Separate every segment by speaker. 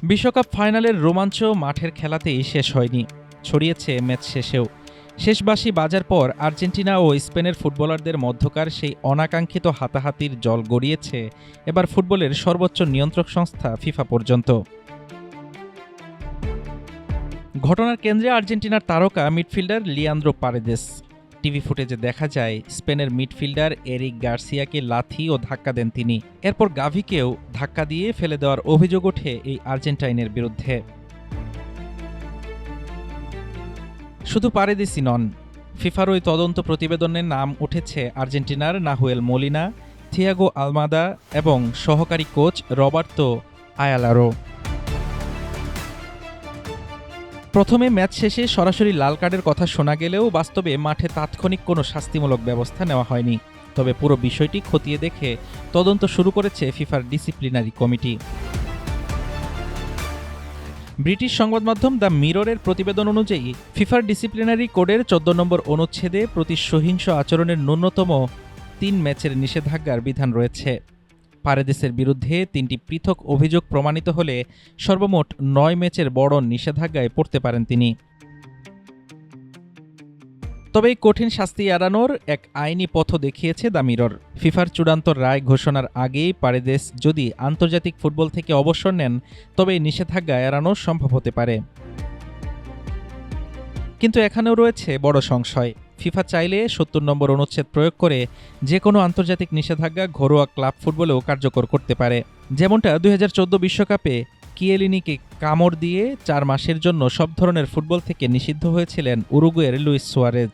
Speaker 1: বিশ্বকাপ ফাইনালের রোমাঞ্চ মাঠের খেলাতেই শেষ হয়নি, ছড়িয়েছে ম্যাচ শেষেও। শেষ বাঁশি বাজার পর আর্জেন্টিনা ও স্পেনের ফুটবলারদের মধ্যকার সেই অনাকাঙ্ক্ষিত হাতাহাতির জল গড়িয়েছে এবার ফুটবলের সর্বোচ্চ নিয়ন্ত্রক সংস্থা ফিফা পর্যন্ত। ঘটনার কেন্দ্রে আর্জেন্টিনার তারকা মিডফিল্ডার লিয়ান্দ্রো পারেদেস। টিভি ফুটেজে দেখা যায় স্পেনের মিডফিল্ডার এরিক গার্সিয়াকে লাথি ও ধাক্কা দেন তিনি। এরপর গাভিকেও ধাক্কা দিয়ে ফেলে দেওয়ার অভিযোগ ওঠে এই আর্জেন্টাইনের বিরুদ্ধে। শুধু পারেদেসই নন, ফিফার ওই তদন্ত প্রতিবেদনের নাম উঠেছে আর্জেন্টিনার নাহুয়েল মোলিনা, থিয়াগো আলমাদা এবং সহকারী কোচ রবার্তো আয়ালারো। প্রথমে ম্যাচ শেষে সরাসরি লাল কার্ডের কথা শোনা গেলেও বাস্তবে মাঠে তাৎক্ষণিক কোনো শাস্তিমূলক ব্যবস্থা নেওয়া হয়নি। তবে পুরো বিষয়টি খতিয়ে দেখে তদন্ত শুরু করেছে ফিফার ডিসিপ্লিনারি কমিটি। ব্রিটিশ সংবাদ মাধ্যম দ্য মিররের প্রতিবেদন অনুযায়ী ফিফার ডিসিপ্লিনারি কোডের 14 নম্বর অনুচ্ছেদে প্রতি সহিংস আচরণের ন্যূনতম 3 ম্যাচের নিষেধাজ্ঞার বিধান রয়েছে। পারেদেসের বিরুদ্ধে 3টি পৃথক অভিযোগ প্রমাণিত হলে সর্বমোট 9 ম্যাচের বড় নিষেধাজ্ঞায় পড়তে পারেন তিনি। তবে এই কঠিন শাস্তি এড়ানোর এক আইনি পথও দেখিয়েছে দ্য মিরর। ফিফার চূড়ান্ত রায় ঘোষণার আগেই পারেদেস যদি আন্তর্জাতিক ফুটবল থেকে অবসর নেন তবে এই নিষেধাজ্ঞা এড়ানো সম্ভব হতে পারে। কিন্তু এখানেও রয়েছে বড় সংশয়। ফিফা চাইলে 70 নম্বর অনুচ্ছেদ প্রয়োগ করে যে কোনো আন্তর্জাতিক নিষেধাজ্ঞা ঘরোয়া ক্লাব ফুটবলেও কার্যকর করতে পারে, যেমনটা 2014 বিশ্বকাপে কিয়েলিনিকে কামড় দিয়ে 4 মাসের জন্য সব ধরনের ফুটবল থেকে নিষিদ্ধ হয়েছিলেন উরুগুয়ের লুইস সুয়ারেজ।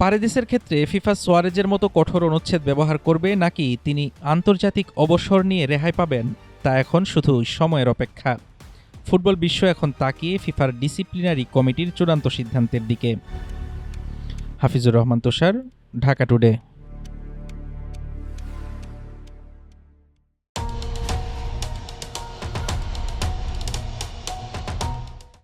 Speaker 1: পারেদেসের ক্ষেত্রে ফিফা সুয়ারেজের মতো কঠোর অনুচ্ছেদ ব্যবহার করবে নাকি তিনি আন্তর্জাতিক অবসর নিয়ে রেহাই পাবেন তা এখন শুধু সময়ের অপেক্ষা। ফুটবল বিশ্ব এখন তাকিয়ে ফিফার ডিসিপ্লিনারি কমিটির চূড়ান্ত সিদ্ধান্তের দিকে। হাফিজুর রহমান তুষার, ঢাকা টুডে।